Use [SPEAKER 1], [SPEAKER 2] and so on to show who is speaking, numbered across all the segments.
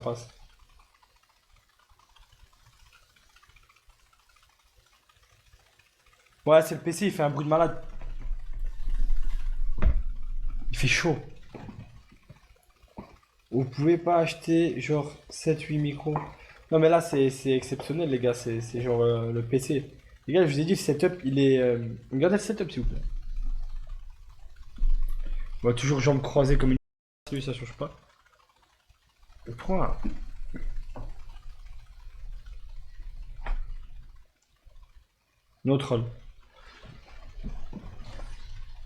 [SPEAKER 1] passe. Ouais, c'est le PC, il fait un bruit de malade. Il fait chaud. Vous pouvez pas acheter genre 7-8 micros. Non mais là c'est exceptionnel les gars, c'est genre le PC. Les gars, je vous ai dit le setup il est... Regardez le setup s'il vous plaît. Moi toujours jambes croisées comme une... Lui ça change pas. Le point. No troll.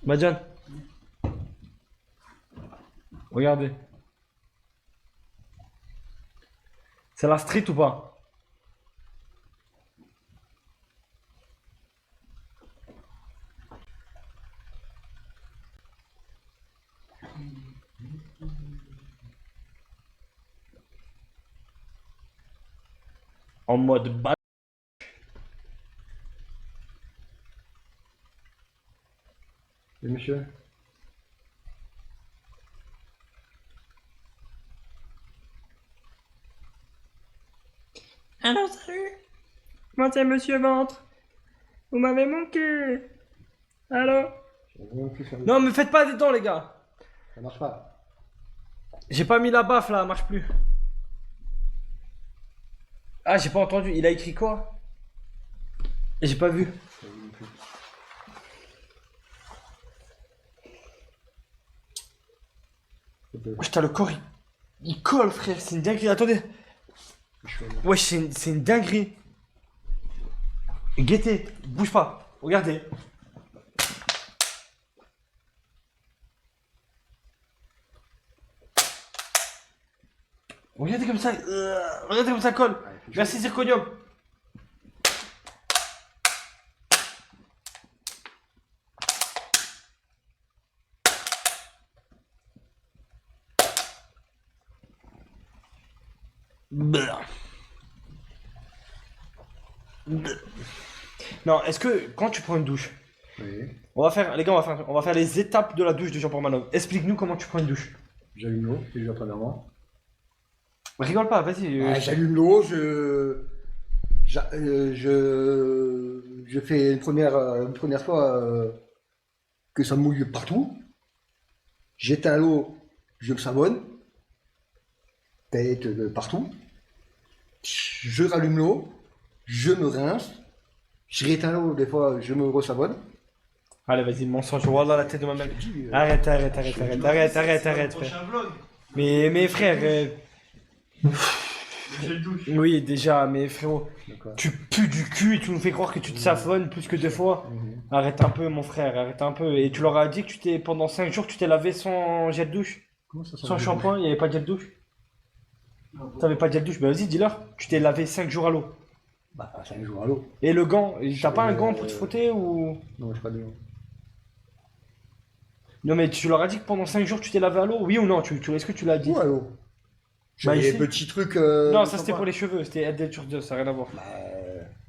[SPEAKER 1] Madiane, regardez. C'est la street ou pas? En mode bas. Et monsieur?
[SPEAKER 2] Alors salut, moi c'est Monsieur Ventre. Vous m'avez manqué. Allô?
[SPEAKER 1] Non mais faites pas des dents les gars.
[SPEAKER 3] Ça marche pas.
[SPEAKER 1] J'ai pas mis la baffe là, elle marche plus. Ah j'ai pas entendu, il a écrit quoi? J'ai pas vu. Wesh t'as le corps il colle frère, c'est une dinguerie, attendez. Wesh c'est une dinguerie. Guettez, bouge pas, regardez. Regardez comme ça colle. Merci zirconium. Non, est-ce que quand tu prends une douche,
[SPEAKER 3] Oui.
[SPEAKER 1] on va faire, les gars, on va faire les étapes de la douche de Jean-Paul Manov. Explique-nous comment tu prends une douche.
[SPEAKER 3] J'allume l'eau, déjà premièrement.
[SPEAKER 1] Rigole pas, vas-y.
[SPEAKER 3] J'allume l'eau, je fais une première fois que ça mouille partout. J'éteins l'eau, je me savonne. Tête partout. Je rallume l'eau, je me rince. Je rééteins l'eau, des fois je me resavonne.
[SPEAKER 1] Allez, vas-y, mensonge. Voilà la tête de ma mère. Arrête, frère. Mais frère, oui, déjà, mais frérot,
[SPEAKER 3] D'accord.
[SPEAKER 1] tu pues du cul et tu nous fais croire que tu te savonnes plus que 2 fois. Arrête un peu, mon frère, arrête un peu. Et tu leur as dit que pendant 5 jours, tu t'es lavé sans gel douche,
[SPEAKER 3] Comment ça
[SPEAKER 1] sans shampoing, il n'y avait pas de gel douche. T'avais pas de gel douche, bah vas-y, dis-leur. Tu t'es lavé 5 jours à l'eau.
[SPEAKER 3] Bah, 5 jours à l'eau.
[SPEAKER 1] Et le gant, t'as pas un gant pour te frotter ou...
[SPEAKER 3] Non, j'ai pas de l'eau.
[SPEAKER 1] Non, mais tu leur as dit que pendant 5 jours, tu t'es lavé à l'eau, oui ou non? Est-ce que tu l'as dit?
[SPEAKER 3] Où à l'eau? J'ai
[SPEAKER 1] Bah,
[SPEAKER 3] des
[SPEAKER 1] ici.
[SPEAKER 3] petits trucs.
[SPEAKER 1] Non, ça c'était pour les cheveux, c'était Head sur 2, ça n'a rien à voir.
[SPEAKER 3] Bah,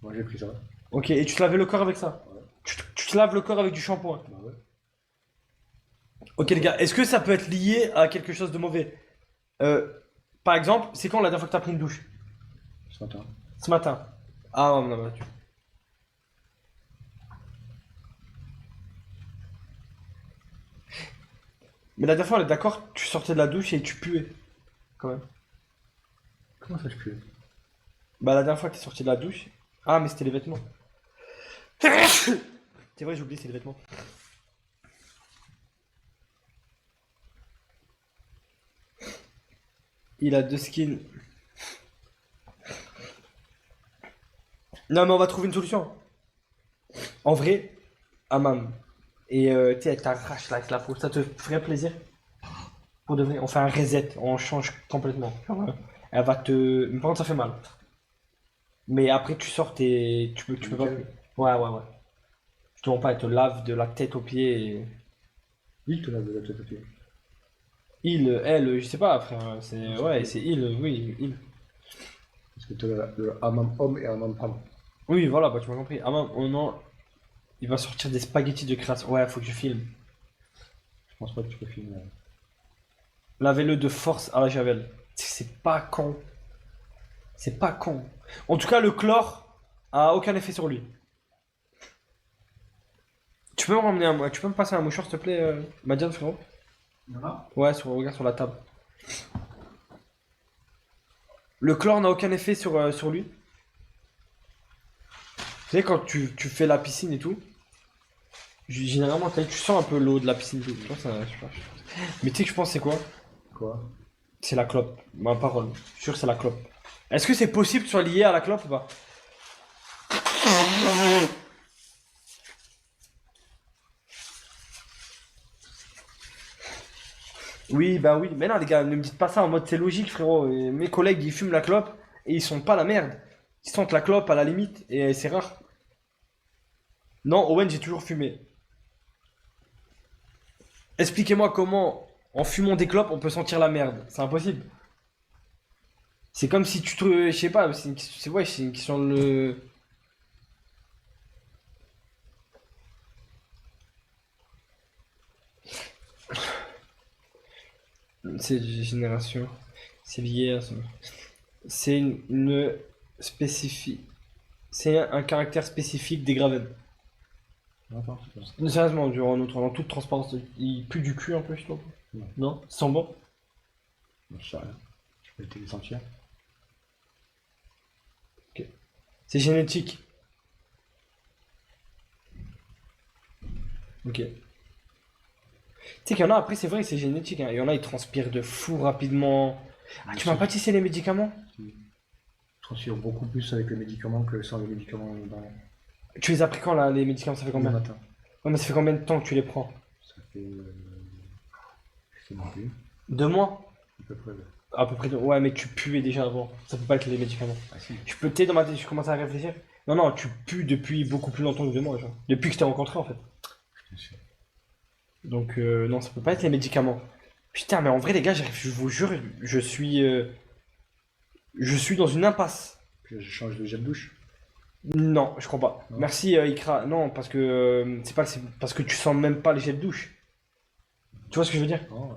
[SPEAKER 3] moi j'ai pris ça.
[SPEAKER 1] Ok, et tu te lavais le corps avec ça?
[SPEAKER 3] Ouais.
[SPEAKER 1] Tu te laves le corps avec du shampoing?
[SPEAKER 3] Bah ouais.
[SPEAKER 1] Ok les gars, est-ce que ça peut être lié à quelque chose de mauvais? Par exemple, c'est quand la dernière fois que t'as pris une douche?
[SPEAKER 3] Ce matin.
[SPEAKER 1] Ce matin. Ah non, non, non. Mais la dernière fois, on est d'accord, tu sortais de la douche et tu puais. Quand même.
[SPEAKER 3] Comment ça je pue?
[SPEAKER 1] Bah la dernière fois que t'es sorti de la douche... Ah mais c'était les vêtements. C'est vrai, j'ai oublié, c'est les vêtements. Il a 2 skins. Non mais on va trouver une solution. En vrai, Amam. Et tu sais, avec ta rache là, avec la peau, ça te ferait plaisir? Pour de vrai, on fait un reset, on change complètement. Genre, elle va te... Mais par contre, ça fait mal. Mais après, tu sors, tu peux pas...
[SPEAKER 3] Nickel.
[SPEAKER 1] Ouais. Je te mens pas, elle te lave de la tête aux pieds.
[SPEAKER 3] Il te lave de la tête aux pieds.
[SPEAKER 1] Il, elle, je sais pas, frère. C'est... Ouais, c'est il, oui, il.
[SPEAKER 3] Parce que tu as le hammam homme et hammam femme.
[SPEAKER 1] Oui, voilà, bah tu m'as compris. Amam, oh non, il va sortir des spaghettis de création. Ouais, faut que je filme.
[SPEAKER 3] Je pense pas que tu peux filmer.
[SPEAKER 1] Lavez-le de force à la javel. C'est pas con. C'est pas con. En tout cas, le chlore a aucun effet sur lui. Tu peux me ramener tu peux me passer un mouchoir, s'il te plaît, Madiane, frérot? Ouais, regarde sur la table. Le chlore n'a aucun effet sur lui. Tu sais, quand tu fais la piscine et tout, généralement, tu sens un peu l'eau de la piscine et tout. Tu vois, je sais pas. Mais tu sais que je pense c'est quoi?
[SPEAKER 3] Quoi?
[SPEAKER 1] C'est la clope. Ma parole. Je suis sûr que c'est la clope. Est-ce que c'est possible que tu sois lié à la clope ou pas? Oui, bah oui. Mais non, les gars, ne me dites pas ça en mode c'est logique, frérot. Et mes collègues, ils fument la clope et ils sont pas la merde. Ils sentent la clope à la limite et c'est rare. Non, Owen, j'ai toujours fumé. Expliquez-moi comment, en fumant des clopes, on peut sentir la merde. C'est impossible. C'est comme si tu te. Je sais pas, ouais, c'est une question de. C'est génération. C'est lié à ça. C'est une spécifique. C'est un caractère spécifique des Graven.
[SPEAKER 3] Attends, c'est pas.
[SPEAKER 1] Sérieusement, dans toute transparence, il pue du cul un peu, je trouve.
[SPEAKER 3] Non.
[SPEAKER 1] Non? Ça sent bon?
[SPEAKER 3] Je sais rien. Je peux te les sentir.
[SPEAKER 1] C'est génétique. Ok. Tu sais qu'il y en a, après, c'est vrai que c'est génétique. Hein. Il y en a, ils transpirent de fou rapidement. Ah, tu m'as pas dit c'est les médicaments?
[SPEAKER 3] Je transpire beaucoup plus avec les médicaments que sans les médicaments
[SPEAKER 1] Tu les as pris quand là, les médicaments? Ça fait
[SPEAKER 3] le
[SPEAKER 1] combien?
[SPEAKER 3] matin.
[SPEAKER 1] Ouais, mais ça fait combien de temps que tu les prends?
[SPEAKER 3] Ça fait. Je sais même plus.
[SPEAKER 1] 2 mois?
[SPEAKER 3] À peu près. Ouais.
[SPEAKER 1] À peu près 2. Ouais, mais tu puais déjà avant. Ça peut pas être les médicaments.
[SPEAKER 3] Ah si.
[SPEAKER 1] Je peux t'aider dans ma tête, je commence à réfléchir. Non, non, tu pues depuis beaucoup plus longtemps que 2 mois, genre. Depuis que je t'ai rencontré en fait.
[SPEAKER 3] Bien sûr.
[SPEAKER 1] Donc, non, ça peut pas être les médicaments. Putain, mais en vrai, les gars, je vous jure, je suis dans une impasse.
[SPEAKER 3] Puis je change de gel douche.
[SPEAKER 1] Non, je crois pas.
[SPEAKER 3] Non.
[SPEAKER 1] Merci, Ikra. Non, parce que c'est parce que tu sens même pas les gels de douche. Tu vois ce que je veux dire?
[SPEAKER 3] Non,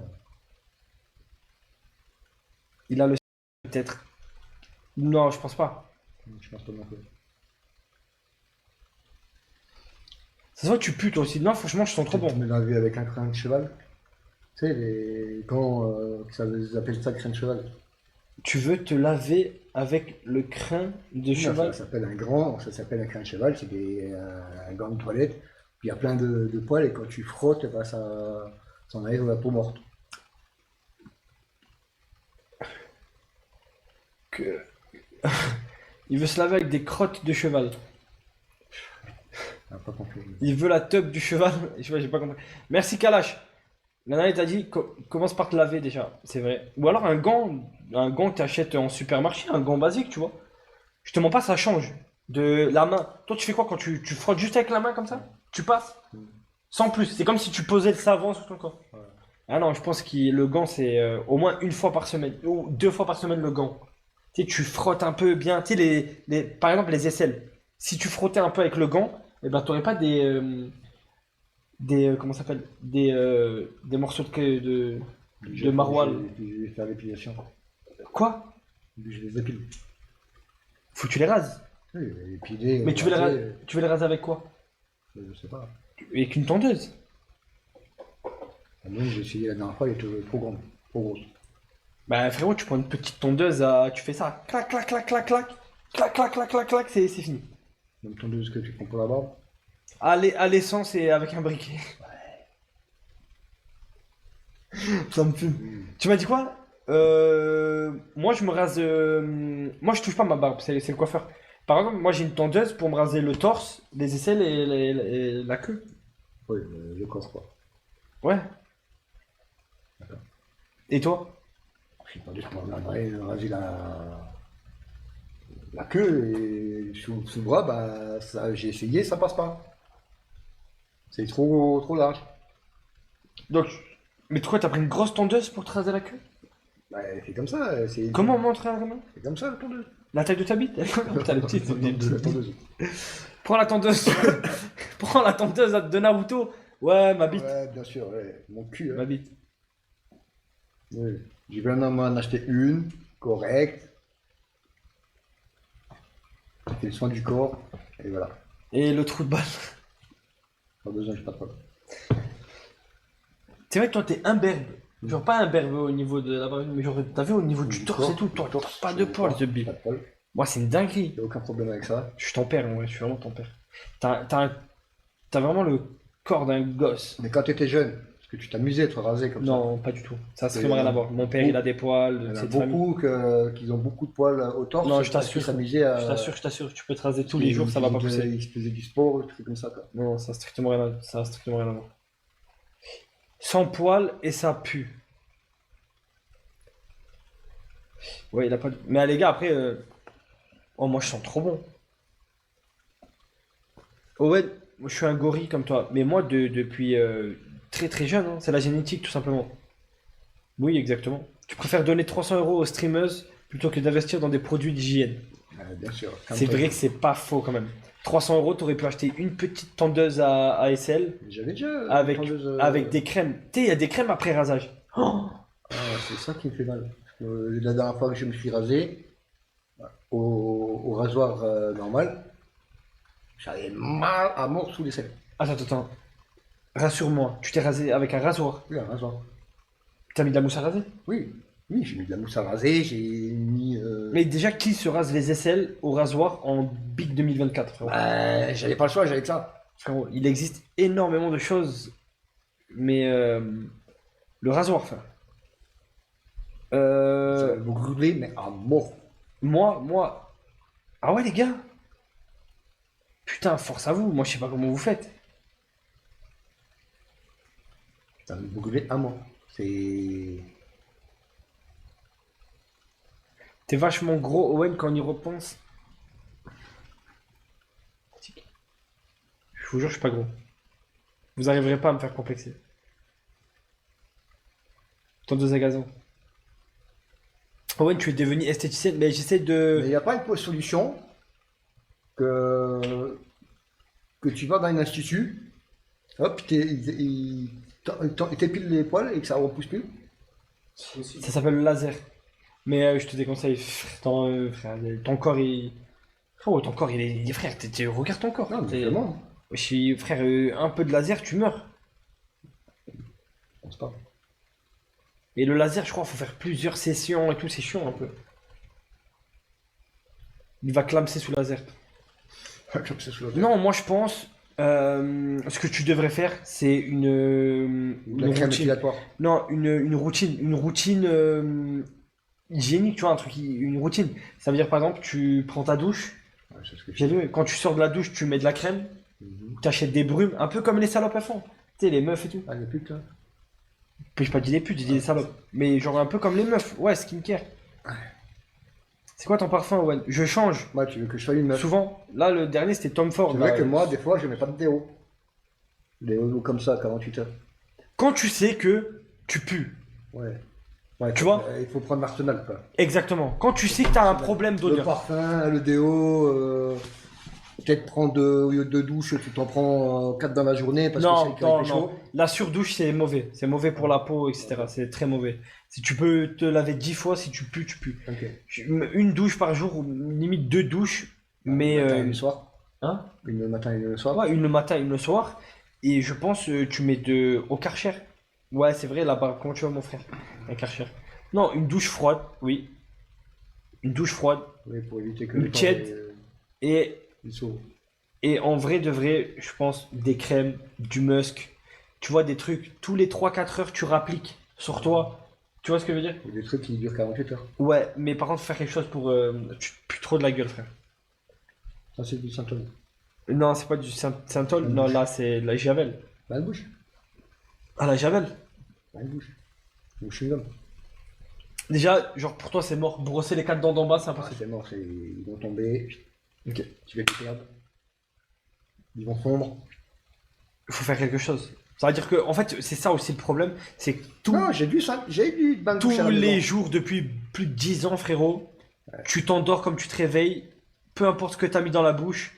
[SPEAKER 1] Il a le peut-être. Non, je pense pas.
[SPEAKER 3] je pense pas non plus.
[SPEAKER 1] Ça se voit que tu pues toi aussi. Non, franchement, je sens trop
[SPEAKER 3] Tu
[SPEAKER 1] bon.
[SPEAKER 3] me laver avec un crin de cheval. Tu sais, quand ça ils appellent ça crin de cheval.
[SPEAKER 1] Tu veux te laver avec le crin de
[SPEAKER 3] Non,
[SPEAKER 1] cheval?
[SPEAKER 3] ça s'appelle un crin de cheval, c'est un gant de toilette. Puis il y a plein de poils et quand tu frottes, eh ben, ça enlève la peau morte.
[SPEAKER 1] Que... Il veut se laver avec des crottes de cheval.
[SPEAKER 3] Ah, pas compris.
[SPEAKER 1] Il veut la teub du cheval. Je sais pas, j'ai pas compris. Merci Kalash. Nana t'a dit commence par te laver déjà, c'est vrai. Ou alors un gant que tu achètes en supermarché, un gant basique, tu vois. Je te mens pas, ça change. De la main. Toi, tu fais quoi quand tu frottes juste avec la main comme ça? Tu passes? Sans plus. C'est comme si tu posais le savon sur ton corps.
[SPEAKER 3] Ouais.
[SPEAKER 1] Ah non, je pense que le gant, c'est au moins 1 fois par semaine. Ou 2 fois par semaine le gant. Tu sais, tu frottes un peu bien. Tu sais, par exemple, les aisselles. Si tu frottais un peu avec le gant, eh ben, t'aurais pas comment ça s'appelle? Des morceaux de maroilles.
[SPEAKER 3] Je vais faire l'épilation.
[SPEAKER 1] Quoi?
[SPEAKER 3] Je les épile.
[SPEAKER 1] Faut que tu les rases.
[SPEAKER 3] Oui, épiler.
[SPEAKER 1] Mais tu veux les raser avec quoi?
[SPEAKER 3] Je sais pas.
[SPEAKER 1] Avec une tondeuse.
[SPEAKER 3] Moi, j'ai essayé la dernière fois, elle était trop grande, trop grosse.
[SPEAKER 1] Bah frérot, tu prends une petite tondeuse, tu fais ça, clac, clac, clac, clac, clac, clac, clac, clac, clac, clac, c'est fini.
[SPEAKER 3] Même tondeuse que tu prends pour la barbe.
[SPEAKER 1] À l'essence et avec un briquet. Ça me fume. Tu m'as dit quoi? Moi je me rase. Moi je touche pas ma barbe, c'est le coiffeur. Par exemple, moi j'ai une tondeuse pour me raser le torse, les aisselles et la queue.
[SPEAKER 3] Oui, le corps, quoi.
[SPEAKER 1] Ouais.
[SPEAKER 3] D'accord.
[SPEAKER 1] Et toi?
[SPEAKER 3] Je sais pas, je me raser la queue et sous le bras, bah, j'ai essayé, ça passe pas. C'est trop large.
[SPEAKER 1] Donc, mais toi t'as pris une grosse tondeuse pour te raser la queue?
[SPEAKER 3] Bah, elle fait comme ça, c'est.
[SPEAKER 1] Comment on montre la main?
[SPEAKER 3] C'est comme ça la tondeuse.
[SPEAKER 1] La taille de ta bite? Putain, les petites,
[SPEAKER 3] La tondeuse.
[SPEAKER 1] Prends la tondeuse. Prends la tondeuse de Naruto. Ouais, ma bite.
[SPEAKER 3] Ouais, bien sûr, ouais. Mon cul.
[SPEAKER 1] Ma
[SPEAKER 3] Hein.
[SPEAKER 1] bite.
[SPEAKER 3] Oui. J'ai vraiment en acheté une, correcte. J'ai fait le soin du corps, et voilà.
[SPEAKER 1] Et le trou de balle.
[SPEAKER 3] Pas besoin, j'ai pas de problème.
[SPEAKER 1] C'est vrai que toi, t'es imberbe. Genre, pas imberbe au niveau de la barbe, mais genre, t'as vu au niveau du
[SPEAKER 3] Du
[SPEAKER 1] torse
[SPEAKER 3] corps,
[SPEAKER 1] et tout. Toi,
[SPEAKER 3] du
[SPEAKER 1] t'as
[SPEAKER 3] torse,
[SPEAKER 1] pas de
[SPEAKER 3] du
[SPEAKER 1] poils,
[SPEAKER 3] corps,
[SPEAKER 1] ce bille.
[SPEAKER 3] pas de poils.
[SPEAKER 1] Moi, c'est une dinguerie.
[SPEAKER 3] J'ai aucun problème avec ça.
[SPEAKER 1] Je suis ton père, ouais, je suis vraiment ton père. T'as vraiment le corps d'un gosse.
[SPEAKER 3] Mais quand tu étais jeune, est-ce que tu t'amusais à te raser comme ça?
[SPEAKER 1] Non, pas du tout. Ça a
[SPEAKER 3] Et
[SPEAKER 1] strictement rien à voir. Mon père, il a des
[SPEAKER 3] Il y
[SPEAKER 1] poils,
[SPEAKER 3] en a
[SPEAKER 1] cette famille.
[SPEAKER 3] beaucoup qui ont beaucoup de poils au torse.
[SPEAKER 1] Non, je
[SPEAKER 3] parce
[SPEAKER 1] t'assure.
[SPEAKER 3] qu'ils s'amusaient à.
[SPEAKER 1] Je t'assure, tu peux te raser tous les jours, ça va pas pousser.
[SPEAKER 3] Ils se faisaient du sport, des trucs comme ça, quoi.
[SPEAKER 1] Non, ça a strictement rien à voir. Sans poils et ça pue. Ouais, il a pas de... Mais les gars, après... Oh, moi, je sens trop bon. Oh, ouais, moi, je suis un gorille comme toi. Mais moi, depuis très très jeune, hein, c'est la génétique, tout simplement. Oui, exactement. Tu préfères donner 300 € aux streameuses plutôt que d'investir dans des produits d'hygiène.
[SPEAKER 3] Bien sûr.
[SPEAKER 1] C'est vrai que c'est pas faux, quand même. 300 €, t'aurais pu acheter une petite tondeuse à SL
[SPEAKER 3] J'avais déjà.
[SPEAKER 1] avec,
[SPEAKER 3] une tondeuse,
[SPEAKER 1] avec des crèmes. Tu sais, il y a des crèmes après rasage. Oh,
[SPEAKER 3] Ah, c'est ça qui me fait mal. La dernière fois que je me suis rasé, au rasoir normal, j'avais mal à mort sous les selles.
[SPEAKER 1] attends. Rassure-moi, tu t'es rasé avec un rasoir.
[SPEAKER 3] Oui, un rasoir.
[SPEAKER 1] T'as mis de la mousse à raser?
[SPEAKER 3] Oui, oui, j'ai mis de la mousse à raser, j'ai mis.
[SPEAKER 1] Mais déjà, qui se rase les aisselles au rasoir en Big 2024, frérot?
[SPEAKER 3] J'avais pas le choix, j'avais que ça.
[SPEAKER 1] Frérot, il existe énormément de choses, mais le rasoir, frère.
[SPEAKER 3] Ça me brûlait, mais à mort.
[SPEAKER 1] Moi... Ah ouais, les gars? Putain, force à vous, moi je sais pas comment vous faites.
[SPEAKER 3] Ça me brûlait à mort. C'est.
[SPEAKER 1] T'es vachement gros, Owen, quand on y repense. Je vous jure, je suis pas gros. Vous arriverez pas à me faire complexer. Tondeuse à gazon. Owen, tu es devenu esthéticienne, mais j'essaie
[SPEAKER 3] Mais
[SPEAKER 1] de...
[SPEAKER 3] il n'y a pas une solution que tu vas dans un institut, hop, il t'épile les poils et que ça ne repousse plus.
[SPEAKER 1] Ça s'appelle le laser. Mais je te déconseille, frère, ton corps, il... Oh, ton corps, il est frère, regarde ton corps.
[SPEAKER 3] Non, mais vraiment,
[SPEAKER 1] Je suis, frère, un peu de laser, tu meurs.
[SPEAKER 3] je pense pas.
[SPEAKER 1] Et le laser, je crois, faut faire plusieurs sessions et tout, c'est chiant un peu. Il va clamser sous laser.
[SPEAKER 3] Comme ça, sous la
[SPEAKER 1] Non, moi je pense, ce que tu devrais faire, c'est une
[SPEAKER 3] La crème
[SPEAKER 1] routine.
[SPEAKER 3] épilatoire.
[SPEAKER 1] Non, une routine hygiénique, tu vois, une routine. Ça veut dire par exemple, tu prends ta douche.
[SPEAKER 3] Ouais, c'est ce que je
[SPEAKER 1] J'ai vu, quand tu sors de la douche, tu mets de la crème, tu achètes des brumes, un peu comme les salopes elles font. Tu sais, les meufs et tout.
[SPEAKER 3] Ah, il n'y a plus que ça.
[SPEAKER 1] Puis je pas dit les putes, j'ai dit les salopes. Mais genre un peu comme les meufs, ouais, skincare. C'est quoi ton parfum, Owen? Je change.
[SPEAKER 3] Moi, tu veux que je sois une meuf.
[SPEAKER 1] Souvent, là le dernier c'était Tom Ford.
[SPEAKER 3] C'est
[SPEAKER 1] là.
[SPEAKER 3] vrai que moi, des fois, je mets pas de déo. Déo comme ça, 48 heures.
[SPEAKER 1] Quand tu sais que tu pues.
[SPEAKER 3] Ouais. Ouais,
[SPEAKER 1] Tu vois
[SPEAKER 3] il faut prendre l'arsenal, quoi.
[SPEAKER 1] Exactement. Quand tu sais que t'as un problème
[SPEAKER 3] Le
[SPEAKER 1] d'odeur.
[SPEAKER 3] parfum, le déo, peut-être prendre deux douches, tu t'en prends 4 dans la journée parce que
[SPEAKER 1] Non,
[SPEAKER 3] c'est qu'il
[SPEAKER 1] non,
[SPEAKER 3] fait
[SPEAKER 1] non.
[SPEAKER 3] chaud.
[SPEAKER 1] La surdouche c'est mauvais. C'est mauvais pour la peau, etc. C'est très mauvais. Si tu peux te laver 10 fois, si tu pues, tu pues.
[SPEAKER 3] Ok.
[SPEAKER 1] Une douche par jour, ou limite 2 douches. Mais.
[SPEAKER 3] Le matin et le soir.
[SPEAKER 1] Hein?
[SPEAKER 3] Une le matin et le soir.
[SPEAKER 1] Ouais, une le matin, une le soir. Et je pense tu mets au Karcher. Ouais, c'est vrai, là-bas, comment tu vas, mon frère? Un Karcher. Non, une douche froide, oui. Une douche froide.
[SPEAKER 3] Oui, pour éviter que
[SPEAKER 1] Une
[SPEAKER 3] les
[SPEAKER 1] tiède. Et,
[SPEAKER 3] ils sauvent.
[SPEAKER 1] et en vrai de vrai, je pense des crèmes, du musk. Tu vois, des trucs, tous les 3-4 heures, tu rappliques sur toi. Tu vois ce que je veux dire?
[SPEAKER 3] Il y a des trucs qui durent 48 heures.
[SPEAKER 1] Ouais, mais par contre, faut faire quelque chose pour. Tu te pues trop de la gueule, frère.
[SPEAKER 3] Ça, c'est du symptôme.
[SPEAKER 1] Non, c'est pas du Saint-Ol. Non, là, c'est la Javel.
[SPEAKER 3] Bah, elle bouge.
[SPEAKER 1] Ah, la Javel.
[SPEAKER 3] Bah, elle bouge. Le chewing-gum.
[SPEAKER 1] Déjà, genre, pour toi, c'est mort. Brosser les 4 dents d'en bas, c'est
[SPEAKER 3] Ah,
[SPEAKER 1] impossible.
[SPEAKER 3] c'est mort, ils vont tomber.
[SPEAKER 1] Ok.
[SPEAKER 3] Tu vas les perdre. Ils vont fondre.
[SPEAKER 1] Il faut faire quelque chose. Ça veut dire que, en fait, c'est ça aussi le problème. C'est que
[SPEAKER 3] Non, j'ai vu ça. J'ai eu bain de
[SPEAKER 1] tous
[SPEAKER 3] douche à la
[SPEAKER 1] les
[SPEAKER 3] maison.
[SPEAKER 1] jours, depuis plus de 10 ans, frérot, tu t'endors comme tu te réveilles. Peu importe ce que tu as mis dans la bouche,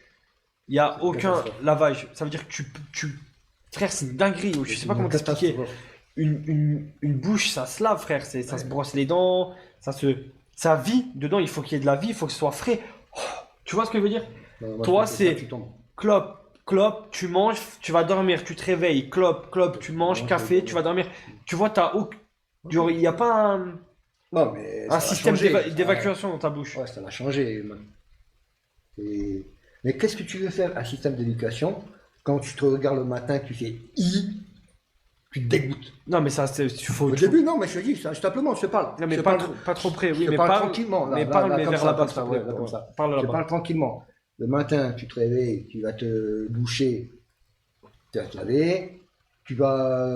[SPEAKER 1] il n'y a aucun
[SPEAKER 3] catastrophe.
[SPEAKER 1] lavage. Ça veut dire que Frère, c'est une dinguerie. Je sais pas comment t'expliquer. une bouche, ça se lave, frère. Ça se brosse les dents, ça vit. Dedans, il faut qu'il y ait de la vie, il faut que ce soit frais. Oh, tu vois ce que je veux dire?
[SPEAKER 3] Non, moi,
[SPEAKER 1] Toi,
[SPEAKER 3] je fais ça,
[SPEAKER 1] c'est
[SPEAKER 3] tu tombes.
[SPEAKER 1] clope, clope, tu manges, tu vas dormir, tu te réveilles, clope, clope, tu manges,
[SPEAKER 3] Ouais,
[SPEAKER 1] café,
[SPEAKER 3] c'est-
[SPEAKER 1] tu vas dormir. Tu vois, il n'y a pas
[SPEAKER 3] Non, mais
[SPEAKER 1] un
[SPEAKER 3] ça va
[SPEAKER 1] système
[SPEAKER 3] changer.
[SPEAKER 1] d'évacuation dans ta bouche.
[SPEAKER 3] Ouais, ça va changer, man. Mais qu'est-ce que tu veux faire, un système d'éducation, quand tu te regardes le matin, tu fais I, tu te dégoûtes.
[SPEAKER 1] Non, mais ça,
[SPEAKER 3] Au début, non, mais je te dis, ça, simplement, je te parle.
[SPEAKER 1] Non, mais
[SPEAKER 3] Je te
[SPEAKER 1] pas,
[SPEAKER 3] parle,
[SPEAKER 1] pas trop près, oui,
[SPEAKER 3] je te
[SPEAKER 1] mais
[SPEAKER 3] parle
[SPEAKER 1] parle
[SPEAKER 3] tranquillement. Là,
[SPEAKER 1] mais
[SPEAKER 3] là,
[SPEAKER 1] parle,
[SPEAKER 3] là,
[SPEAKER 1] mais
[SPEAKER 3] comme
[SPEAKER 1] vers
[SPEAKER 3] ça,
[SPEAKER 1] là-bas,
[SPEAKER 3] comme
[SPEAKER 1] s'il
[SPEAKER 3] ça,
[SPEAKER 1] te plaît.
[SPEAKER 3] ouais, là, comme ça.
[SPEAKER 1] Parle
[SPEAKER 3] Je
[SPEAKER 1] là-bas.
[SPEAKER 3] parle tranquillement. Le matin, tu te réveilles, tu vas te doucher, tu vas te laver. Tu vas,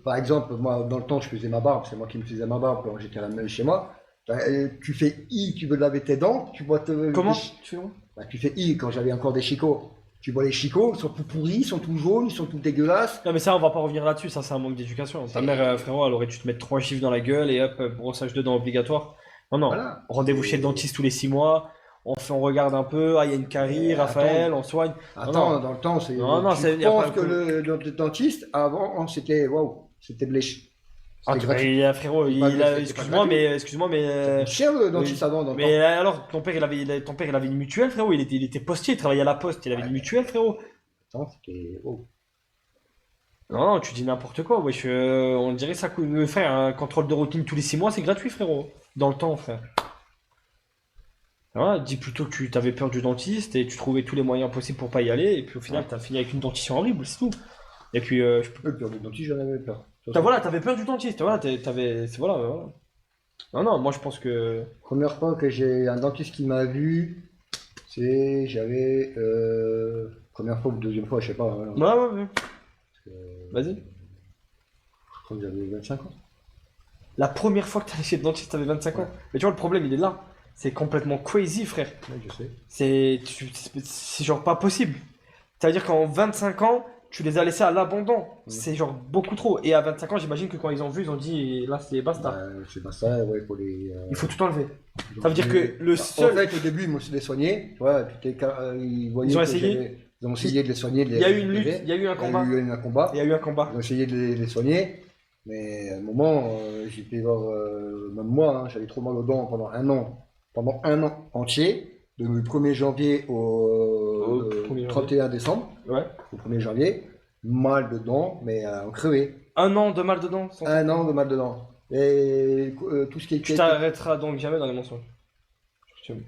[SPEAKER 3] par exemple, moi, dans le temps, je faisais ma barbe, c'est moi qui me faisais ma barbe quand j'étais à la maison chez moi. Tu fais I, tu veux laver tes dents, tu vois
[SPEAKER 1] Comment tu fais
[SPEAKER 3] tu fais I quand j'avais encore des chicots. Tu vois les chicots, ils sont tout pourris, ils sont tout jaunes, ils sont tout dégueulasses.
[SPEAKER 1] Non, mais ça, on va pas revenir là-dessus, ça, c'est un manque d'éducation. Ta mère, frérot, elle aurait dû te mettre 3 chiffres dans la gueule et hop, brossage de dents obligatoire. Non, non.
[SPEAKER 3] Voilà.
[SPEAKER 1] Rendez-vous chez le dentiste tous les 6 mois. On regarde un peu. Ah, il y a une carie,
[SPEAKER 3] Mais
[SPEAKER 1] Raphaël, on soigne.
[SPEAKER 3] Attends,
[SPEAKER 1] non.
[SPEAKER 3] dans le temps, c'est.
[SPEAKER 1] Non, non,
[SPEAKER 3] tu
[SPEAKER 1] c'est- y a
[SPEAKER 3] penses
[SPEAKER 1] pas
[SPEAKER 3] que le dentiste, avant, c'était. Waouh, c'était blêche.
[SPEAKER 1] Ah,
[SPEAKER 3] C'était gratuit.
[SPEAKER 1] frérot,
[SPEAKER 3] C'est pas- c'était pas
[SPEAKER 1] excuse-moi,
[SPEAKER 3] gratuit.
[SPEAKER 1] excuse-moi, mais.
[SPEAKER 3] Cher le dentiste avant, dans le
[SPEAKER 1] Mais
[SPEAKER 3] temps.
[SPEAKER 1] alors, ton père, il avait une mutuelle, frérot. Il était postier, il travaillait à la poste. Il avait une mutuelle, frérot.
[SPEAKER 3] Attends, c'était. Oh.
[SPEAKER 1] Non, non, tu dis n'importe quoi, wesh. On dirait ça coûte. Frère, un contrôle de routine tous les 6 mois, c'est gratuit, frérot. Dans le temps, frère. Voilà, dis plutôt que tu t'avais peur du dentiste et tu trouvais tous les moyens possibles pour pas y aller. Et puis au final, t'as fini avec une dentition horrible, c'est tout. Et puis,
[SPEAKER 3] Le pire du dentiste, j'en avais peur.
[SPEAKER 1] voilà, t'avais peur du dentiste. Voilà, voilà. Non, non, moi je pense que.
[SPEAKER 3] Première fois que j'ai un dentiste qui m'a vu, j'avais. Première fois ou deuxième fois, je sais pas. Voilà.
[SPEAKER 1] Ouais. Vas-y.
[SPEAKER 3] Je crois que j'avais 25 ans.
[SPEAKER 1] La première fois que t'allais chez le dentiste, t'avais 25 ans. Mais tu vois, le problème, il est là. C'est complètement crazy, frère.
[SPEAKER 3] Ouais, je sais.
[SPEAKER 1] C'est genre pas possible. C'est-à-dire qu'en 25 ans, tu les as laissés à l'abandon. C'est genre beaucoup trop. Et à 25 ans, j'imagine que quand ils ont vu, ils ont dit là, c'est basta.
[SPEAKER 3] Bah, c'est pas ça, ouais, pour les.
[SPEAKER 1] Il faut tout enlever. Ça veut dire que le
[SPEAKER 3] En
[SPEAKER 1] seul.
[SPEAKER 3] fait, au début, ils m'ont essayé de les soigner. Tu vois, ils voyaient
[SPEAKER 1] Ils ont
[SPEAKER 3] que
[SPEAKER 1] essayé
[SPEAKER 3] ils ont essayé de les soigner.
[SPEAKER 1] Il y a eu une lutte, il y a eu un combat.
[SPEAKER 3] Il y a eu un combat.
[SPEAKER 1] Il y a eu un combat.
[SPEAKER 3] Ils ont essayé de les soigner. Mais à un moment, j'étais voir, même moi, hein, j'avais trop mal aux dents pendant un an. Pendant un an entier, du 1er janvier au
[SPEAKER 1] 1er
[SPEAKER 3] 31 décembre,
[SPEAKER 1] Ouais.
[SPEAKER 3] au 1er janvier, mal de dents, mais en crevé.
[SPEAKER 1] Un an de mal dedans.
[SPEAKER 3] Un an de mal de dents. Et tout ce qui
[SPEAKER 1] Tu
[SPEAKER 3] était.
[SPEAKER 1] t'arrêteras donc jamais dans les mensonges.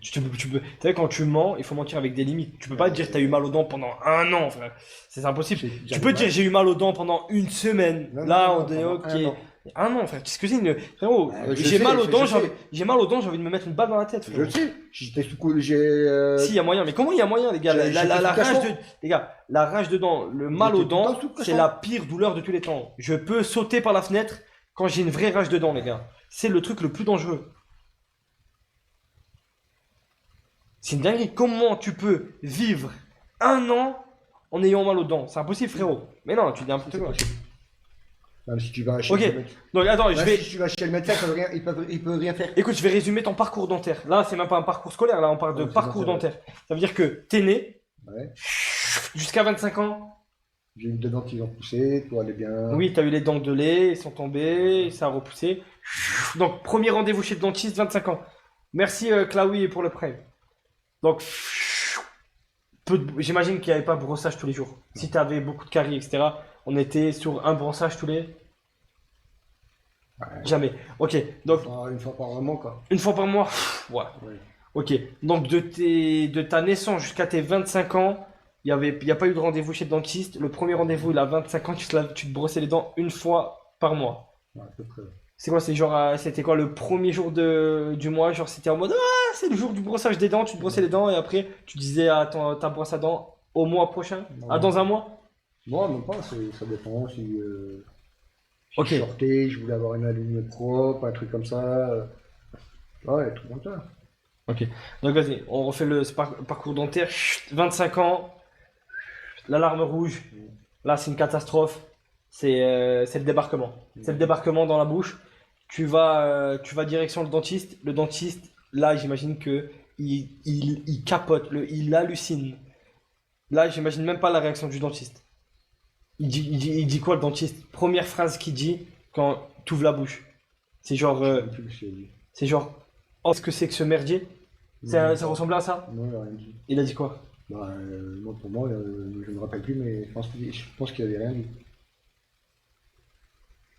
[SPEAKER 1] Tu peux. Tu sais, quand tu mens, il faut mentir avec des limites. Tu peux pas dire que t'as eu mal aux dents pendant un an, frère. C'est impossible. Tu peux dire j'ai eu mal aux dents pendant une semaine.
[SPEAKER 3] Non,
[SPEAKER 1] Là,
[SPEAKER 3] non,
[SPEAKER 1] on dit
[SPEAKER 3] pendant
[SPEAKER 1] ok.
[SPEAKER 3] un an.
[SPEAKER 1] Un an, frère. Qu'est-ce que c'est une. Frérot,
[SPEAKER 3] Je
[SPEAKER 1] j'ai
[SPEAKER 3] sais,
[SPEAKER 1] mal aux
[SPEAKER 3] je
[SPEAKER 1] dents,
[SPEAKER 3] sais.
[SPEAKER 1] j'ai mal aux dents, j'ai envie de me mettre une balle dans la tête,
[SPEAKER 3] Je
[SPEAKER 1] frérot.
[SPEAKER 3] le sais. J'étais sous coup,
[SPEAKER 1] Si, il y a moyen. Mais comment il y a moyen, les gars?
[SPEAKER 3] J'ai-
[SPEAKER 1] La
[SPEAKER 3] j'étais sous
[SPEAKER 1] rage
[SPEAKER 3] cachot.
[SPEAKER 1] de. Les gars, la rage de dents, le mal
[SPEAKER 3] J'étais
[SPEAKER 1] aux
[SPEAKER 3] tout le temps
[SPEAKER 1] dents,
[SPEAKER 3] sous cachot.
[SPEAKER 1] c'est la pire douleur de tous les temps. Je peux sauter par la fenêtre quand j'ai une vraie rage de dents, les gars. C'est le truc le plus dangereux. C'est une dinguerie. Comment tu peux vivre un an en ayant mal aux dents? C'est impossible, frérot. Mais non, tu dis n'importe
[SPEAKER 3] C'est
[SPEAKER 1] quoi.
[SPEAKER 3] possible. Même si tu vas chez
[SPEAKER 1] Ok.
[SPEAKER 3] le médecin.
[SPEAKER 1] Donc attends,
[SPEAKER 3] Si tu vas chez le médecin, il peut rien faire.
[SPEAKER 1] Écoute, je vais résumer ton parcours dentaire. Là, c'est même pas un parcours scolaire, là, on parle de
[SPEAKER 3] Ouais, c'est
[SPEAKER 1] parcours
[SPEAKER 3] dentaire.
[SPEAKER 1] dentaire. Ça veut dire que t'es né
[SPEAKER 3] Ouais.
[SPEAKER 1] jusqu'à 25 ans.
[SPEAKER 3] J'ai eu deux dents qui ont poussé, tout allait bien.
[SPEAKER 1] Oui, t'as eu les dents de lait, ils sont tombés, ça a repoussé. Donc, premier rendez-vous chez le dentiste, 25 ans. Merci, Klaoui, pour le prêt. Donc, j'imagine qu'il n'y avait pas de brossage tous les jours. Si tu avais beaucoup de caries, etc., on était sur un brossage tous les. Jamais. Ok, donc
[SPEAKER 3] Une fois par mois, quoi.
[SPEAKER 1] une fois par mois. Ouais.
[SPEAKER 3] Ouais.
[SPEAKER 1] Ok, donc de ta naissance jusqu'à tes 25 ans, il y a pas eu de rendez-vous chez le dentiste. Le premier rendez-vous, il a 25 ans, tu te brossais les dents une fois par mois.
[SPEAKER 3] Ouais, à peu près.
[SPEAKER 1] C'est quoi, c'était quoi le premier jour du mois? Genre, c'était en mode, ah, c'est le jour du brossage des dents, tu te brossais les dents et après, tu disais à ta brosse à dents au mois prochain?
[SPEAKER 3] Non.
[SPEAKER 1] Ah, dans un mois?
[SPEAKER 3] Moi, même pas, ça dépend si. Si
[SPEAKER 1] Ok.
[SPEAKER 3] je sortais, je voulais avoir une ligne propre, un truc comme ça. Ouais, un truc comme ça.
[SPEAKER 1] Donc, vas-y, on refait le parcours dentaire. Chut, 25 ans, l'alarme rouge. Là, c'est une catastrophe. C'est le débarquement. C'est le débarquement dans la bouche. Tu vas direction le dentiste. Le dentiste, là, j'imagine que il capote, il hallucine. Là, j'imagine même pas la réaction du dentiste. Il dit quoi le dentiste? Première phrase qu'il dit, quand tu ouvres la bouche. C'est genre,
[SPEAKER 3] Je sais plus ce qu'il a dit.
[SPEAKER 1] c'est genre, oh, qu'est-ce que c'est que ce merdier? Ça ressemblait à ça?
[SPEAKER 3] Non, il a rien dit.
[SPEAKER 1] Il a dit quoi?
[SPEAKER 3] Bah, moi, pour moi, je me rappelle plus, mais je pense qu'il avait rien dit.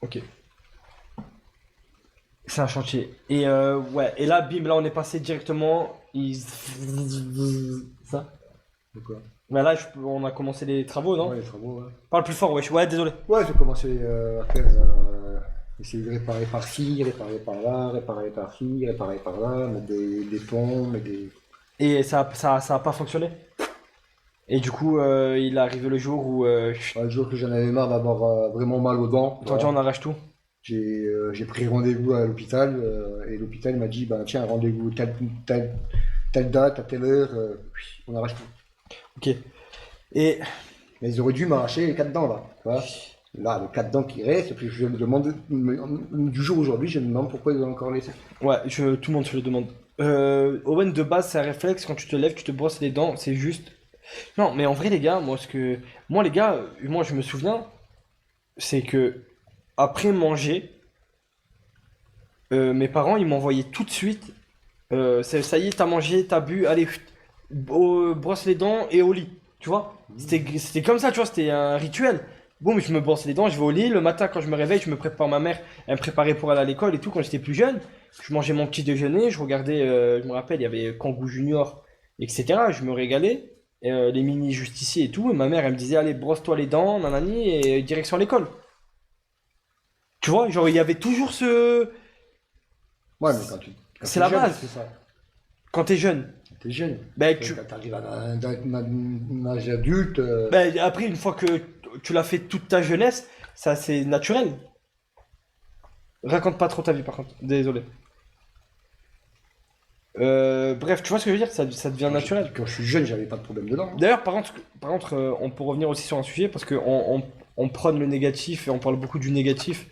[SPEAKER 1] Ok. C'est un chantier. Et ouais, et là, bim, là, on est passé directement. Ça.
[SPEAKER 3] De quoi?
[SPEAKER 1] Mais là, on a commencé les travaux, non?
[SPEAKER 3] Ouais, les travaux, ouais.
[SPEAKER 1] Parle plus fort, wesh. Ouais, désolé.
[SPEAKER 3] Ouais, j'ai commencé à faire. Essayer de réparer par-ci, réparer par-là, réparer par-ci, réparer par-là, mettre des ponts, mettre des.
[SPEAKER 1] Et ça a pas fonctionné. Et du coup, il est arrivé le jour où.
[SPEAKER 3] Ouais, le jour que j'en avais marre d'avoir vraiment mal aux dents,
[SPEAKER 1] Toi, on arrache tout.
[SPEAKER 3] j'ai pris rendez-vous à l'hôpital et l'hôpital m'a dit bah, tiens, rendez-vous telle date, à telle heure, on arrache tout.
[SPEAKER 1] Ok. Et.
[SPEAKER 3] Mais ils auraient dû m'arracher les 4 dents là. Tu vois. Là, les 4 dents qui restent, puis je me demande, du jour aujourd'hui, je me demande pourquoi ils ont encore laissé.
[SPEAKER 1] Ouais, tout le monde se le demande. Owen, de base, c'est un réflexe. Quand tu te lèves, tu te brosses les dents. C'est juste. Non, mais en vrai, les gars, moi, les gars, moi, je me souviens, c'est que après manger, mes parents, ils m'envoyaient tout de suite. Ça y est, t'as mangé, t'as bu, allez, chut, brosse les dents et au lit. Tu vois? C'était comme ça, tu vois, c'était un rituel. Bon, je me brosse les dents, je vais au lit. Le matin, quand je me réveille, je me prépare. Ma mère, elle me préparait pour aller à l'école et tout quand j'étais plus jeune. Je mangeais mon petit déjeuner, je regardais, je me rappelle, il y avait Kangoo Junior, etc. Je me régalais. Les mini justiciers et tout. Et ma mère, elle me disait, allez, brosse-toi les dents, nanani, et direction à l'école. Tu vois, genre, il y avait toujours ce.
[SPEAKER 3] Ouais, mais quand
[SPEAKER 1] C'est
[SPEAKER 3] t'es
[SPEAKER 1] la
[SPEAKER 3] jeune,
[SPEAKER 1] base.
[SPEAKER 3] c'est ça.
[SPEAKER 1] Quand t'es jeune.
[SPEAKER 3] Quand t'es jeune.
[SPEAKER 1] Ben,
[SPEAKER 3] Quand t'arrives à un âge adulte,
[SPEAKER 1] ben, après, une fois que tu l'as fait toute ta jeunesse, ça c'est naturel. Raconte pas trop ta vie par contre, désolé. Bref, tu vois ce que je veux dire? Ça devient naturel.
[SPEAKER 3] quand je suis jeune, j'avais pas de problème dedans.
[SPEAKER 1] D'ailleurs, par contre, on peut revenir aussi sur un sujet parce on prône le négatif et on parle beaucoup du négatif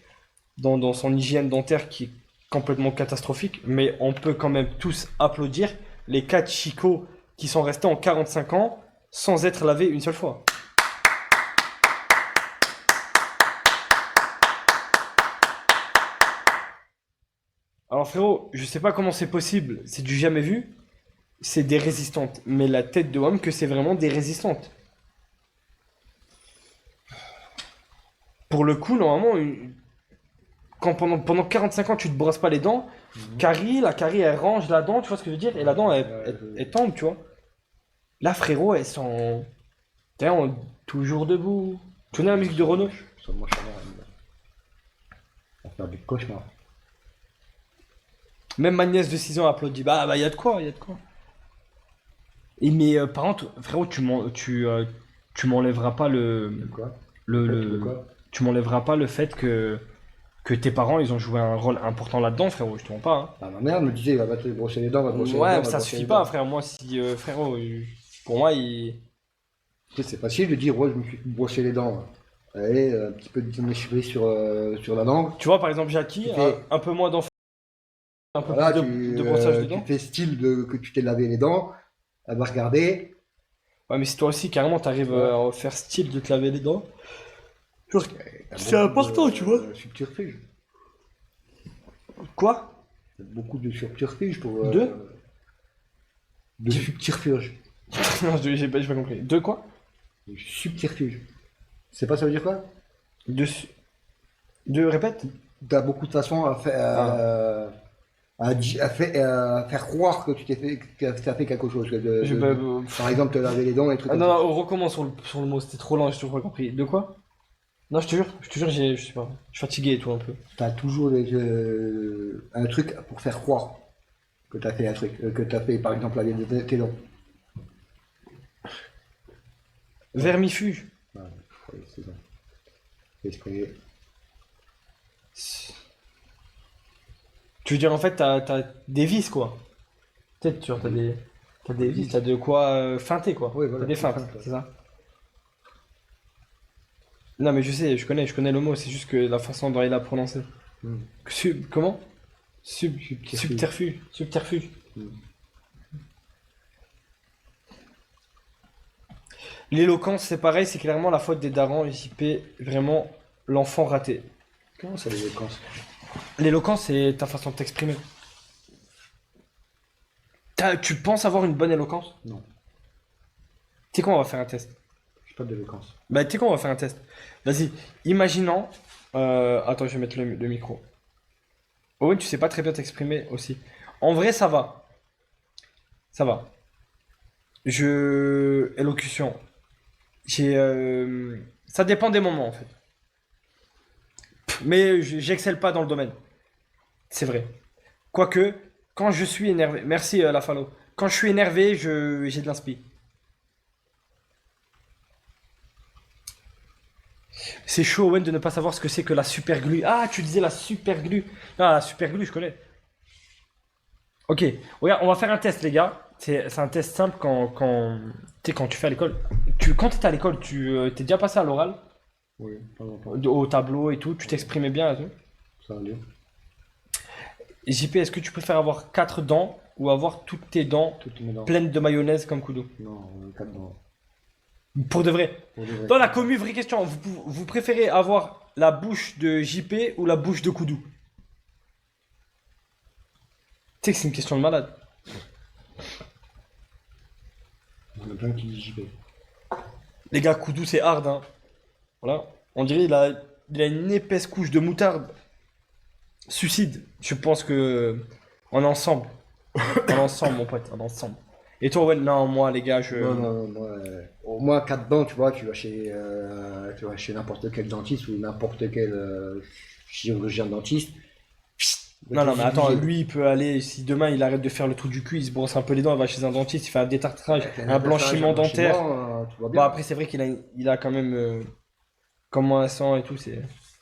[SPEAKER 1] dans son hygiène dentaire qui est complètement catastrophique, mais on peut quand même tous applaudir les 4 chicots qui sont restés en 45 ans sans être lavés une seule fois. Alors frérot, je sais pas comment c'est possible, c'est du jamais vu, c'est des résistantes, mais la tête de homme que c'est vraiment des résistantes. Pour le coup, normalement, quand pendant 45 ans tu te brosses pas les dents, la carie elle range la dent, tu vois ce que je veux dire? Et la dent elle tombe, tu vois. Là frérot, elles sont d'ailleurs toujours debout. Tu connais la musique de Renaud?
[SPEAKER 3] Ça, moi, ça va faire des cauchemars.
[SPEAKER 1] Même ma nièce de 6 ans applaudit. Bah y a de quoi, y a de quoi. Et mais par contre, frérot, tu m'enlèveras pas
[SPEAKER 3] De quoi? De quoi?
[SPEAKER 1] tu m'enlèveras pas le fait que tes parents ils ont joué un rôle important là-dedans, frérot, je te mens pas. Hein.
[SPEAKER 3] Bah, ma mère me disait, va te brosser les dents, va te brosser les dents.
[SPEAKER 1] Ouais,
[SPEAKER 3] va
[SPEAKER 1] mais
[SPEAKER 3] te
[SPEAKER 1] ça
[SPEAKER 3] brosser
[SPEAKER 1] suffit
[SPEAKER 3] les
[SPEAKER 1] pas,
[SPEAKER 3] dents.
[SPEAKER 1] frère. Moi, si frérot, pour moi, il.
[SPEAKER 3] Tu sais, c'est facile de dire, ouais, je me suis brossé les dents. Allez, un petit peu de méchirie sur la langue.
[SPEAKER 1] Tu vois, par exemple, Jackie,
[SPEAKER 3] Tu fais-
[SPEAKER 1] un peu moins d'enfant, un peu
[SPEAKER 3] Voilà,
[SPEAKER 1] plus de brossage de dents.
[SPEAKER 3] tu fais style que tu t'es lavé les dents. Elle va regarder.
[SPEAKER 1] Ouais, mais si toi aussi, carrément, t'arrives à faire style de te laver les dents. Genre,
[SPEAKER 3] T'as
[SPEAKER 1] c'est
[SPEAKER 3] beaucoup
[SPEAKER 1] important, tu vois.
[SPEAKER 3] Subterfuge.
[SPEAKER 1] Quoi?
[SPEAKER 3] T'as beaucoup de subterfuge pour. De
[SPEAKER 1] Tu-
[SPEAKER 3] subterfuge.
[SPEAKER 1] Non, j'ai pas compris. De quoi?
[SPEAKER 3] De subterfuge. Tu sais pas ça veut dire quoi?
[SPEAKER 1] De répète?
[SPEAKER 3] T'as beaucoup de façons à faire. À faire croire que tu t'es fait, que t'as fait quelque chose. Par exemple, te laver les dents et trucs
[SPEAKER 1] Ah,
[SPEAKER 3] comme
[SPEAKER 1] non,
[SPEAKER 3] ça.
[SPEAKER 1] non, on recommence sur le mot, c'était trop lent, j'ai toujours pas compris. De quoi? Non, je te jure, je sais pas. Je suis fatigué et tout un peu.
[SPEAKER 3] T'as toujours un truc pour faire croire que t'as fait un truc. Que t'as fait, par exemple, laver tes dents.
[SPEAKER 1] Vermifuge.
[SPEAKER 3] Ouais, c'est ça. Esprit.
[SPEAKER 1] Tu veux dire en fait t'as des vis quoi. Peut-être tu vois, t'as des vis, t'as de quoi feinter quoi.
[SPEAKER 3] Oui, voilà,
[SPEAKER 1] T'as des feintes,
[SPEAKER 3] feinte, ouais.
[SPEAKER 1] c'est ça. Non mais je sais, je connais le mot, c'est juste que la façon dont il a prononcé.
[SPEAKER 3] Hmm.
[SPEAKER 1] Comment?
[SPEAKER 3] Subterfuge.
[SPEAKER 1] Subterfuge. Subterfuge.
[SPEAKER 3] Hmm.
[SPEAKER 1] L'éloquence c'est pareil, c'est clairement la faute des darons et JP, vraiment l'enfant raté.
[SPEAKER 3] Comment ça, l'éloquence?
[SPEAKER 1] L'éloquence, c'est ta façon de t'exprimer. Tu penses avoir une bonne éloquence?
[SPEAKER 3] Non,
[SPEAKER 1] Tu sais quoi, on va faire un test.
[SPEAKER 3] j'ai pas d'éloquence.
[SPEAKER 1] Bah, tu sais quoi, on va faire un test. Vas-y, imaginons. Attends, je vais mettre le micro. Owen, tu sais pas très bien t'exprimer aussi. En vrai, ça va. Ça va. Élocution. Ça dépend des moments, en fait. Mais j'excelle pas dans le domaine. C'est vrai. Quoique, quand je suis énervé. Merci, la Falo. Quand je suis énervé, j'ai de l'inspi. C'est chaud, Owen, de ne pas savoir ce que c'est que la super glue. Ah, tu disais la super glue. Ah, la super glue, je connais. Ok, regarde, on va faire un test, les gars. C'est un test simple tu sais, quand tu fais à l'école. Quand tu étais à l'école, tu t'es déjà passé à l'oral,
[SPEAKER 3] Oui, pas longtemps.
[SPEAKER 1] au tableau et tout, tu t'exprimais bien et tout.
[SPEAKER 3] Ça va aller.
[SPEAKER 1] JP, est-ce que tu préfères avoir 4 dents ou avoir toutes tes dents
[SPEAKER 3] Toutes mes dents.
[SPEAKER 1] pleines de mayonnaise comme Kudo?
[SPEAKER 3] Non, 4 dents.
[SPEAKER 1] Pour de vrai.
[SPEAKER 3] Pour de vrai.
[SPEAKER 1] Dans la commu, vraie question, vous préférez avoir la bouche de JP ou la bouche de Kudu? Tu sais que c'est une question de malade.
[SPEAKER 3] Il y en a plein qui disent JP.
[SPEAKER 1] Les gars, Kudu c'est hard, hein. Voilà. On dirait il a une épaisse couche de moutarde. Suicide. Je pense que on est ensemble. On est ensemble, mon pote, on est ensemble. Et toi, ouais, non, moi, les gars,
[SPEAKER 3] Non, non, moi, au moins 4 dents, tu vois, tu vas chez n'importe quel dentiste ou n'importe quel chirurgien dentiste.
[SPEAKER 1] Non, non, mais attends,
[SPEAKER 3] Obligé.
[SPEAKER 1] lui, il peut aller, si demain il arrête de faire le trou du cul, il se brosse un peu les dents, il va chez un dentiste, il fait un détartrage, un blanchiment dentaire.
[SPEAKER 3] Tu vois
[SPEAKER 1] Bon,
[SPEAKER 3] bien.
[SPEAKER 1] après, c'est vrai qu'il a quand même, comment un sang et tout, c'est.